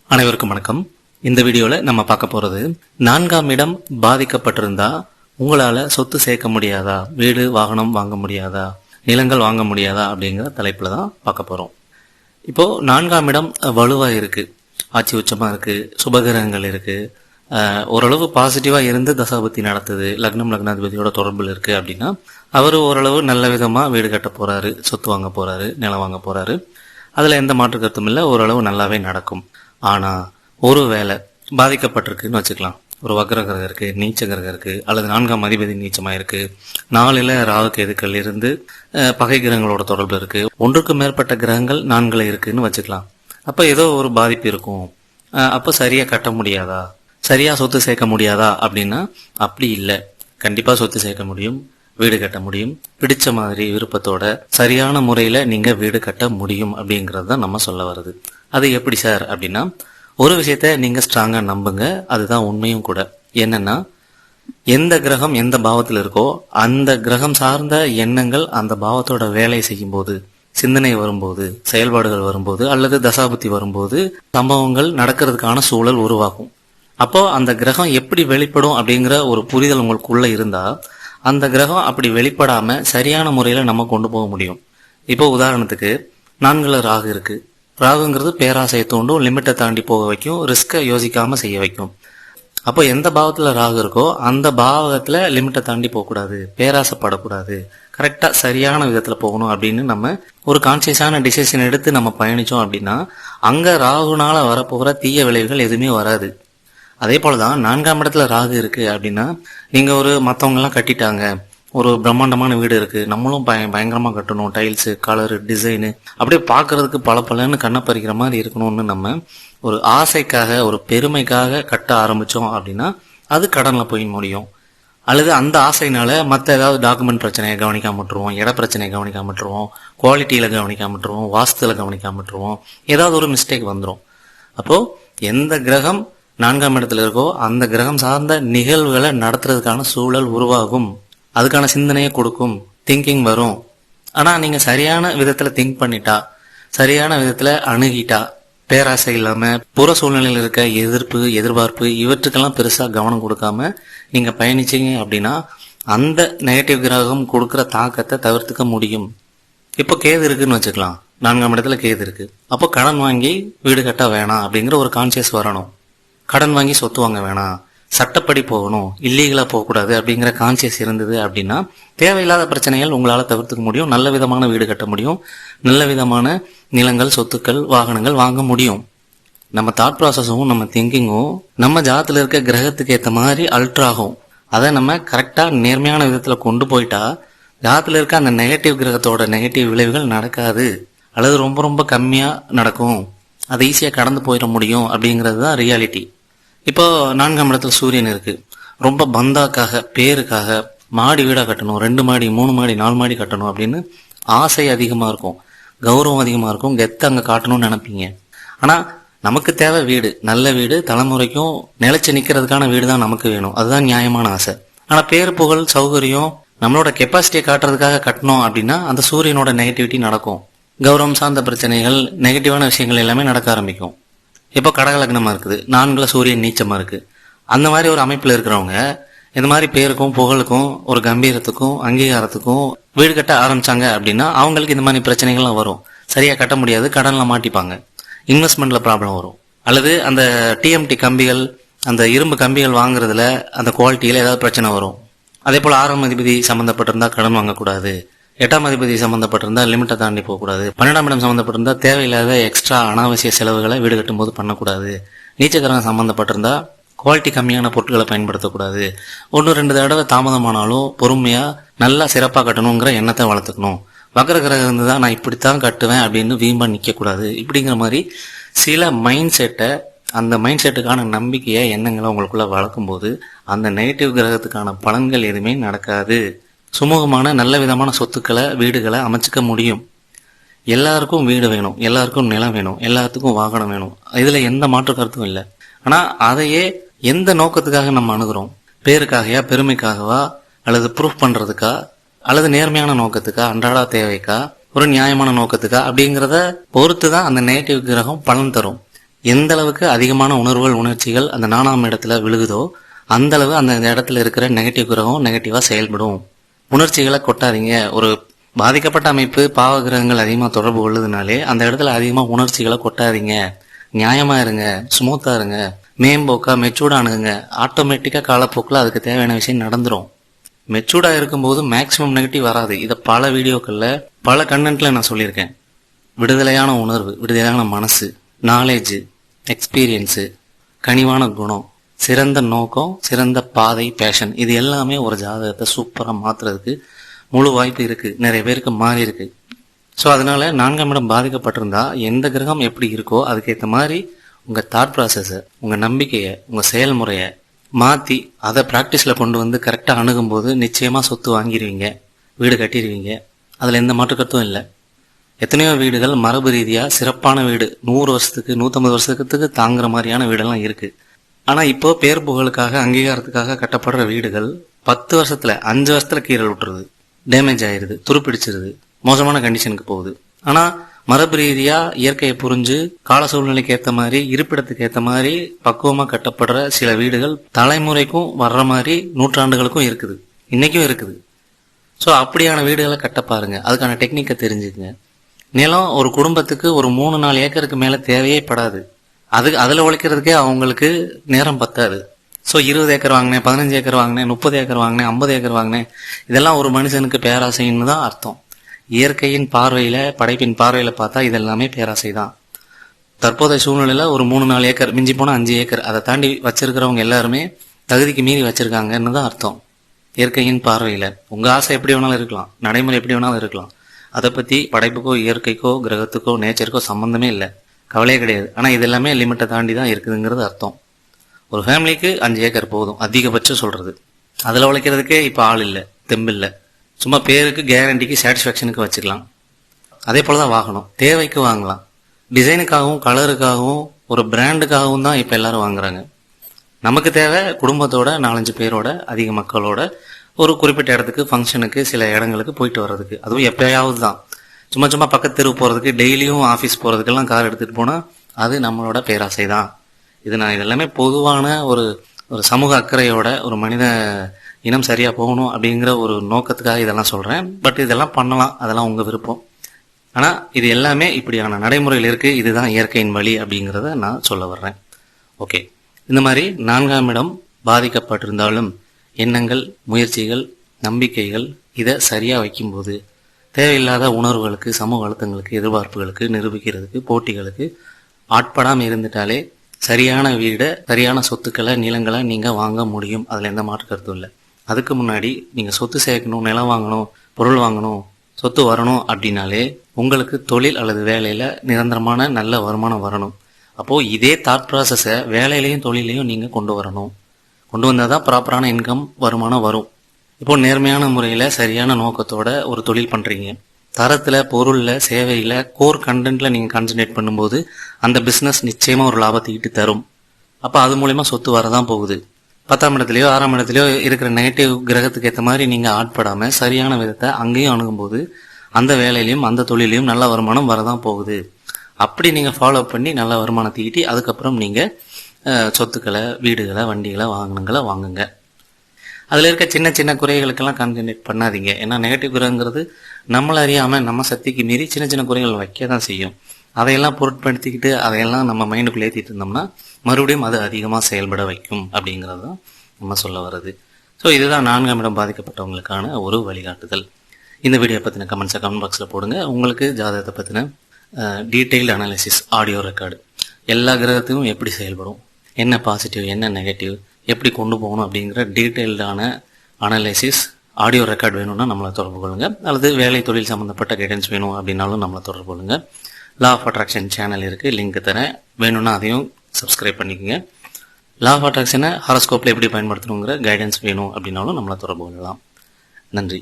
அனைவருக்கும் வணக்கம். இந்த வீடியோல நம்ம பார்க்க போறது 4ஆம் இடம் பாதிக்கப்பட்டிருந்தா உங்களால சொத்து சேர்க்க முடியாதா, வீடு வாகனம் வாங்க முடியாதா, நிலங்கள் வாங்க முடியாதா அப்படிங்கிற தலைப்புல தான் பார்க்க போறோம். இப்போ 4ஆம் இடம் வலுவா இருக்கு, ஆட்சி உச்சமா இருக்கு, சுபகிரகங்கள் இருக்கு, ஓரளவு பாசிட்டிவா இருந்து தசாபுத்தி நடத்துது, லக்னாதிபதியோட தொடர்பில் இருக்கு அப்படின்னா அவர் ஓரளவு நல்ல விதமா வீடு கட்ட போறாரு, சொத்து வாங்க போறாரு, நிலம் வாங்க போறாரு. அதுல எந்த மாற்று கருத்தும் இல்லை, ஓரளவு நல்லாவே நடக்கும். ஆனா ஒருவேளை பாதிக்கப்பட்டிருக்குன்னு வச்சுக்கலாம், ஒரு வக்ர கிரகம் இருக்கு, நீச்ச கிரகம் இருக்கு, அல்லது 4ஆம் அதிபதி நீச்சமா இருக்கு, 4ல் ராகு கேதுக்கள் இருந்து பகை கிரகங்களோட தொடர்பு இருக்கு, ஒன்றுக்கு மேற்பட்ட கிரகங்கள் 4ல் இருக்குன்னு வச்சுக்கலாம். அப்ப ஏதோ ஒரு பாதிப்பு இருக்கும். அப்ப சரியா கட்ட முடியாதா, சரியா சொத்து சேர்க்க முடியாதா அப்படின்னா அப்படி இல்லை. கண்டிப்பா சொத்து சேர்க்க முடியும், வீடு கட்ட முடியும், பிடிச்ச மாதிரி விருப்பத்தோட சரியான முறையில நீங்க வீடு கட்ட முடியும் அப்படிங்கறது தான் நம்ம சொல்ல வருது. அது எப்படி சார் அப்படின்னா, ஒரு விஷயத்த நீங்க ஸ்ட்ராங்கா நம்புங்க, அதுதான் உண்மையும் கூட. என்னன்னா, எந்த கிரகம் எந்த பாவத்தில் இருக்கோ அந்த கிரகம் சார்ந்த எண்ணங்கள் அந்த பாவத்தோட வேலை செய்யும் போது, சிந்தனை வரும்போது, செயல்பாடுகள் வரும்போது, அல்லது தசாபுத்தி வரும்போது சம்பவங்கள் நடக்கிறதுக்கான சூழல் உருவாகும். அப்போ அந்த கிரகம் எப்படி வெளிப்படும் அப்படிங்கிற ஒரு புரிதல் உங்களுக்குள்ள இருந்தா அந்த கிரகம் அப்படி வெளிப்படாம சரியான முறையில நம்ம கொண்டு போக முடியும். இப்போ உதாரணத்துக்கு 4ல் ராகு இருக்கு. ராகுங்கிறது பேராசையை தூண்டும், லிமிட்டை தாண்டி போக வைக்கும், ரிஸ்கை யோசிக்காம செய்ய வைக்கும். அப்போ எந்த பாவத்துல ராகு இருக்கோ அந்த பாவகத்துல லிமிட்டை தாண்டி போகக்கூடாது, பேராசைப்படக்கூடாது, கரெக்டா சரியான விதத்துல போகணும் அப்படின்னு நம்ம ஒரு கான்சியஸான டிசிஷன் எடுத்து நம்ம பயணிச்சோம் அப்படின்னா அங்க ராகுனால வரப்போகிற தீய விளைவுகள் எதுவுமே வராது. அதே போலதான் 4ஆம் இடத்துல ராகு இருக்கு அப்படின்னா, நீங்க ஒரு மத்தவங்க எல்லாம் கட்டிட்டாங்க, ஒரு பிரம்மாண்டமான வீடு இருக்கு, நம்மளும் பயங்கரமா கட்டணும், டைல்ஸ், கலரு, டிசைனு அப்படியே பாக்குறதுக்கு பல கண்ணை பறிக்கிற மாதிரி இருக்கணும்னு நம்ம ஒரு ஆசைக்காக, ஒரு பெருமைக்காக கட்ட ஆரம்பிச்சோம் அப்படின்னா அது கடன்ல போய் முடியும். அல்லது அந்த ஆசைனால மற்ற ஏதாவது டாக்குமெண்ட் பிரச்சனையை கவனிக்காம விட்டுருவோம், இட பிரச்சனையை கவனிக்காம விட்டுருவோம், குவாலிட்டியில கவனிக்காம விட்டுருவோம், வாஸ்துல கவனிக்காம விட்டுருவோம், ஏதாவது ஒரு மிஸ்டேக் வந்துடும். அப்போ எந்த கிரகம் 4ஆம் இடத்துல இருக்கோ அந்த கிரகம் சார்ந்த நிகழ்வுகளை நடத்துறதுக்கான சூழல் உருவாகும், அதுக்கான சிந்தனையை கொடுக்கும், திங்கிங் வரும். ஆனா நீங்க சரியான விதத்துல திங்க் பண்ணிட்டா, சரியான விதத்துல அணுகிட்டா, பேராசை இல்லாம புற சூழ்நிலையில் இருக்க எதிர்ப்பு, எதிர்பார்ப்பு இவற்றுக்கெல்லாம் பெருசா கவனம் கொடுக்காம நீங்க பயணிச்சீங்க அப்படின்னா அந்த நெகட்டிவ் கிரகம் கொடுக்கற தாக்கத்தை தவிர்த்துக்க முடியும். இப்போ கேது இருக்குன்னு வச்சுக்கலாம், 4ஆம் இடத்துல கேது இருக்கு. அப்போ கடன் வாங்கி வீடு கட்ட வேணாம் அப்படிங்கிற ஒரு கான்சியஸ் வரணும். கடன் வாங்கி சொத்து வாங்க வேணாம், சட்டப்படி போகணும், இல்லீகலா போகக்கூடாது அப்படிங்கிற கான்சியஸ் இருந்தது அப்படின்னா தேவையில்லாத பிரச்சனைகள் உங்களால தவிர்த்துக்க முடியும், நல்ல விதமான வீடு கட்ட முடியும், நல்ல விதமான நிலங்கள், சொத்துக்கள், வாகனங்கள் வாங்க முடியும். நம்ம தாட் ப்ராசஸும் நம்ம திங்கிங்கும் நம்ம ஜாதத்துல இருக்க கிரகத்துக்கு ஏற்ற மாதிரி அல்ட்ராகும். அதை நம்ம கரெக்டா நேர்மையான விதத்துல கொண்டு போயிட்டா ஜாதத்துல இருக்க அந்த நெகட்டிவ் கிரகத்தோட நெகட்டிவ் விளைவுகள் நடக்காது, அல்லது ரொம்ப கம்மியா நடக்கும், அதை ஈஸியா கடந்து போயிட முடியும் அப்படிங்கிறது தான் ரியாலிட்டி. இப்போ 4ஆம் இடத்துல சூரியன் இருக்கு. ரொம்ப பந்தாக்காக, பேருக்காக மாடி வீடா கட்டணும், 2 மாடி 3 மாடி 4 மாடி கட்டணும் அப்படின்னு ஆசை அதிகமா இருக்கும், கௌரவம் அதிகமா இருக்கும், கெத்து அங்க காட்டணும்னு நினைப்பீங்க. ஆனா நமக்கு தேவை வீடு, நல்ல வீடு, தலைமுறைக்கும் நிலைச்சு நிக்கிறதுக்கான வீடு தான் நமக்கு வேணும், அதுதான் நியாயமான ஆசை. ஆனா பேரு, புகழ், சௌகரியம் நம்மளோட கெப்பாசிட்டியை காட்டுறதுக்காக கட்டணும் அப்படின்னா அந்த சூரியனோட நெகட்டிவிட்டி நடக்கும், கௌரவம் சார்ந்த பிரச்சனைகள், நெகட்டிவான விஷயங்கள் எல்லாமே நடக்க ஆரம்பிக்கும். இப்போ கடகலக்னமா இருக்குது, 4ல் சூரியன் நீச்சமா இருக்கு. அந்த மாதிரி ஒரு அமைப்புல இருக்கிறவங்க இந்த மாதிரி பேருக்கும், புகழுக்கும், ஒரு கம்பீரத்துக்கும், அங்கீகாரத்துக்கும் வீடு கட்ட ஆரம்பிச்சாங்க அப்படின்னா அவங்களுக்கு இந்த மாதிரி பிரச்சனைகள்லாம் வரும். சரியா கட்ட முடியாது, கடன்ல மாட்டிப்பாங்க, இன்வெஸ்ட்மெண்ட்ல ப்ராப்ளம் வரும், அல்லது அந்த டிஎம்டி கம்பிகள், அந்த இரும்பு கம்பிகள் வாங்குறதுல அந்த குவாலிட்டியில ஏதாவது பிரச்சனை வரும். அதே போல 6ஆம் அதிபதி சம்பந்தப்பட்டிருந்தா கடன் வாங்கக்கூடாது, 8ஆம் அதிபதி சம்பந்தப்பட்டிருந்தா லிமிட்டை தாண்டி போகக்கூடாது, 12ஆம் இடம் சம்பந்தப்பட்டிருந்தா தேவையில்லாத எக்ஸ்ட்ரா அனாவசிய செலவுகளை வீடு கட்டும் போது பண்ணக்கூடாது, நீச்சக்கரம் சம்பந்தப்பட்டிருந்தா குவாலிட்டி கம்மியான பொருட்களை பயன்படுத்தக்கூடாது, 1-2 தடவை தாமதமானாலும் பொறுமையா நல்லா சிறப்பா கட்டணுங்கிற எண்ணத்தை வளர்த்துக்கணும், வக்ர கிரகம் இருந்துதான் நான் இப்படித்தான் கட்டுவேன் அப்படின்னு வீம்பா நிக்க கூடாது, இப்படிங்கிற மாதிரி சில மைண்ட் செட்டை, அந்த மைண்ட் செட்டுக்கான நம்பிக்கைய எண்ணங்களை உங்களுக்குள்ள வளர்க்கும் போது அந்த நெகட்டிவ் கிரகத்துக்கான பலன்கள் எதுவுமே நடக்காது. சுமூகமான நல்ல விதமான சொத்துக்களை, வீடுகளை அமைச்சுக்க முடியும். எல்லாருக்கும் வீடு வேணும், எல்லாருக்கும் நிலம் வேணும், எல்லாத்துக்கும் வாகனம் வேணும், இதுல எந்த மாற்று கருத்தும் இல்லை. ஆனா அதையே எந்த நோக்கத்துக்காக நம்ம அணுகிறோம், பேருக்காகயா, பெருமைக்காகவா, அல்லது ப்ரூஃப் பண்றதுக்கா, அல்லது நேர்மையான நோக்கத்துக்கா, அன்றாட தேவைக்கா, ஒரு நியாயமான நோக்கத்துக்கா அப்படிங்கிறத பொறுத்துதான் அந்த நெகட்டிவ் கிரகம் பலன் தரும். எந்த அளவுக்கு அதிகமான உணர்வுகள் உணர்ச்சிகள் அந்த 4ஆம் இடத்துல விழுகுதோ அந்த அளவு அந்த இடத்துல இருக்கிற நெகட்டிவ் கிரகம் நெகட்டிவா செயல்படும். உணர்ச்சிகளை கொட்டாதீங்க. ஒரு பாதிக்கப்பட்ட அமைப்பு பாவ கிரகங்கள் அதிகமாக தொடர்பு கொள்ளுதுனாலே அந்த இடத்துல அதிகமாக உணர்ச்சிகளை கொட்டாதீங்க. நியாயமா இருங்க, ஸ்மூத்தா இருங்க, மேம்போக்கா மெச்சூர்டா அணுகுங்க. ஆட்டோமேட்டிக்கா காலப்போக்கில் அதுக்கு தேவையான விஷயம் நடந்துரும். மெச்சூர்டா இருக்கும்போது மேக்சிமம் நெகட்டிவ் வராது. இதை பல வீடியோக்கள்ல பல கண்டென்ட்ல நான் சொல்லியிருக்கேன். விடுதலையான உணர்வு, விடுதலையான மனசு, நாலேஜ், எக்ஸ்பீரியன்ஸு, கனிவான குணம், சிறந்த நோக்கம், சிறந்த பாதை, பேஷன், இது எல்லாமே ஒரு ஜாதகத்தை சூப்பரா மாத்துறதுக்கு முழு வாய்ப்பு இருக்கு. நிறைய பேருக்கு மாறி இருக்கு. ஸோ அதனால 4ஆம் இடம் பாதிக்கப்பட்டிருந்தா எந்த கிரகம் எப்படி இருக்கோ அதுக்கேற்ற மாதிரி உங்க தாட் ப்ராசஸை, உங்க நம்பிக்கையை, உங்க செயல்முறையை மாத்தி அதை பிராக்டிஸ்ல கொண்டு வந்து கரெக்டா அணுகும் போது நிச்சயமா சொத்து வாங்கிடுவீங்க, வீடு கட்டிடுவீங்க. அதுல எந்த மாற்று கருத்தும் இல்லை. எத்தனையோ வீடுகள் மரபு ரீதியா சிறப்பான வீடு 100 வருஷத்துக்கு 150 வருஷத்துக்கு தாங்குற மாதிரியான வீடெல்லாம் இருக்கு. ஆனா இப்போ பேர் புகழுக்காக அங்கீகாரத்துக்காக கட்டப்படுற வீடுகள் 10 வருஷத்துல 5 வருஷத்துல கீறல் விட்டுருது, டேமேஜ் ஆயிருது, துருப்பிடிச்சிருது, மோசமான கண்டிஷனுக்கு போகுது. ஆனா மரபு ரீதியா இயற்கையை புரிஞ்சு கால சூழ்நிலைக்கு ஏற்ற மாதிரி இருப்பிடத்துக்கு ஏற்ற மாதிரி பக்குவமா கட்டப்படுற சில வீடுகள் தலைமுறைக்கும் வர்ற மாதிரி நூற்றாண்டுகளுக்கும் இருக்குது, இன்னைக்கும் இருக்குது. ஸோ அப்படியான வீடுகளை கட்ட பாருங்க. அதுக்கான டெக்னிக்கை தெரிஞ்சுக்குங்க. நிலம் ஒரு குடும்பத்துக்கு ஒரு 3-4 ஏக்கருக்கு மேல தேவையே படாது. அதுல உழைக்கிறதுக்கே அவங்களுக்கு நேரம் பத்தாது. ஸோ 20 ஏக்கர் வாங்கினேன், 15 ஏக்கர் வாங்கினேன், 30 ஏக்கர் வாங்கினேன், 50 ஏக்கர் வாங்கினேன், இதெல்லாம் ஒரு மனுஷனுக்கு பேராசைன்னு தான் அர்த்தம். இயற்கையின் பார்வையில, படைப்பின் பார்வையில பார்த்தா இதெல்லாமே பேராசை தான். தற்போதைய சூழ்நிலையில ஒரு 3-4 ஏக்கர், மிஞ்சி போனா 5 ஏக்கர், அதை தாண்டி வச்சிருக்கிறவங்க எல்லாருமே தகுதிக்கு மீறி வச்சிருக்காங்கன்னு தான் அர்த்தம். இயற்கையின் பார்வையில உங்க ஆசை எப்படி வேணாலும் இருக்கலாம், நடைமுறை எப்படி வேணாலும் இருக்கலாம். அதை பத்தி படைப்புக்கோ இயற்கைக்கோ கிரகத்துக்கோ நேச்சருக்கோ சம்பந்தமே இல்லை, கவலையே கிடையாது. ஆனா இது எல்லாமே லிமிட்டை தாண்டி தான் இருக்குதுங்கிறது அர்த்தம். ஒரு ஃபேமிலிக்கு 5 ஏக்கர் போதும், அதிகபட்சம் சொல்றது. அதுல உழைக்கிறதுக்கே இப்ப ஆள் இல்லை, தெம்பில்லை. சும்மா பேருக்கு, கேரண்டிக்கு, சாட்டிஸ்பாக்சனுக்கு வச்சுக்கலாம். அதே போலதான் வாங்கணும், தேவைக்கு வாங்கலாம். டிசைனுக்காகவும் கலருக்காகவும் ஒரு பிராண்டுக்காகவும் தான் இப்ப எல்லாரும் வாங்குறாங்க. நமக்கு தேவை குடும்பத்தோட 4-5 பேரோட அதிக மக்களோட ஒரு குறிப்பிட்ட இடத்துக்கு, ஃபங்க்ஷனுக்கு, சில இடங்களுக்கு போயிட்டு வர்றதுக்கு. அதுவும் எப்பயாவது தான். சும்மா பக்கத்து தெருவு போறதுக்கு, டெய்லியும் ஆஃபீஸ் போறதுக்கெல்லாம் கார் எடுத்துட்டு போனா அது நம்மளோட பேராசை தான். இதெல்லாமே பொதுவான ஒரு சமூக அக்கறையோட ஒரு மனித இனம் சரியா போகணும் அப்படிங்கிற ஒரு நோக்கத்துக்காக இதெல்லாம் சொல்றேன். பட் இதெல்லாம் பண்ணலாம், அதெல்லாம் உங்க விருப்பம். ஆனா இது எல்லாமே இப்படியான நடைமுறையில் இருக்கு. இதுதான் இயற்கையின் வழி அப்படிங்கிறத நான் சொல்ல வர்றேன். ஓகே, இந்த மாதிரி 4ஆம் இடம் பாதிக்கப்பட்டிருந்தாலும் எண்ணங்கள், முயற்சிகள், நம்பிக்கைகள் இதை சரியா வைக்கும்போது தேவையில்லாத உணர்வுகளுக்கு, சமூக அழுத்தங்களுக்கு, எதிர்பார்ப்புகளுக்கு, நிரூபிக்கிறதுக்கு, போட்டிகளுக்கு ஆட்படாம இருந்துட்டாலே சரியான வீடை, சரியான சொத்துக்களை, நிலங்களை நீங்க வாங்க முடியும். அதுல எந்த மாற்று கருத்தும் இல்லை. அதுக்கு முன்னாடி நீங்க சொத்து சேர்க்கணும், நிலம் வாங்கணும், பொருள் வாங்கணும், சொத்து வரணும் அப்படின்னாலே உங்களுக்கு தொழில் அல்லது வேலையில நிரந்தரமான நல்ல வருமானம் வரணும். அப்போ இதே தாட் ப்ராசஸை வேலையிலையும் தொழிலையும் நீங்க கொண்டு வரணும். கொண்டு வந்தாதான் ப்ராப்பரான இன்கம், வருமானம் வரும். இப்போ நேர்மையான முறையில சரியான நோக்கத்தோட ஒரு தொழில் பண்றீங்க. தரத்துல, பொருள்ல, சேவையில, கோர் கண்டென்ட்ல நீங்க கான்சென்ட்ரேட் பண்ணும்போது அந்த பிசினஸ் நிச்சயமா ஒரு லாபத்தை ஈட்டு தரும். அப்ப அது மூலமா சொத்து வரதான் போகுது. 10ஆம் இடத்துலயோ 6ஆம் இடத்துலயோ இருக்கிற நெகட்டிவ் கிரகத்துக்கு ஏற்ற மாதிரி நீங்க ஆட்படாம சரியான விதத்தை அங்கேயும் அணுகும்போது அந்த வேலையிலையும் அந்த தொழிலையும் நல்ல வருமானம் வரதான் போகுது. அப்படி நீங்க ஃபாலோ பண்ணி நல்ல வருமானத்தை ஈட்டி அதுக்கப்புறம் நீங்க சொத்துக்களை, வீடுகளை, வண்டிகளை, வாகனங்களை வாங்குங்க. அதுல இருக்க சின்ன சின்ன குறைகளுக்கெல்லாம் கான்சென்ட்ரேட் பண்ணாதீங்க. ஏன்னா நெகட்டிவ் குறைங்கிறது நம்மள அறியாம நம்ம சக்திக்கு மீறி சின்ன சின்ன குறைகள் வைக்க தான் செய்யும். அதையெல்லாம் பொருட்படுத்திக்கிட்டு அதையெல்லாம் நம்ம மைண்டுக்குள்ள ஏற்றிட்டு இருந்தோம்னா மறுபடியும் அது அதிகமாக செயல்பட வைக்கும் அப்படிங்கிறது தான் நம்ம சொல்ல வர்றது. ஸோ இதுதான் 4ஆம் இடம் பாதிக்கப்பட்டவங்களுக்கான ஒரு வழிகாட்டுதல். இந்த வீடியோ பற்றின கமெண்ட்ஸை கமெண்ட் பாக்ஸில் போடுங்க. உங்களுக்கு ஜாதகத்தை பற்றின டீட்டெயில்டு அனாலிசிஸ், ஆடியோ ரெக்கார்டு, எல்லா கிரகத்துக்கும் எப்படி செயல்படும், என்ன பாசிட்டிவ், என்ன நெகட்டிவ், எப்படி கொண்டு போகணும் அப்படிங்கிற டீட்டெயில்டான அனாலிசிஸ் ஆடியோ ரெக்கார்ட் வேணும்னா நம்மளை தொடர்பு கொள்ளுங்க. அல்லது வேலை தொழில் சம்மந்தப்பட்ட கைடன்ஸ் வேணும் அப்படின்னாலும் நம்மளை தொடர்பு கொள்ளுங்க. லா ஆஃப் அட்ராக்ஷன் சேனல் இருக்குது, லிங்க் தரேன், வேணும்னா அதையும் சப்ஸ்கிரைப் பண்ணிக்கோங்க. லா ஆஃப் அட்ராக்ஷனை ஹாரோஸ்கோப்பில் எப்படி பயன்படுத்தணுங்கிற கைடன்ஸ் வேணும் அப்படின்னாலும் நம்மளை தொடர்பு கொள்ளலாம். நன்றி.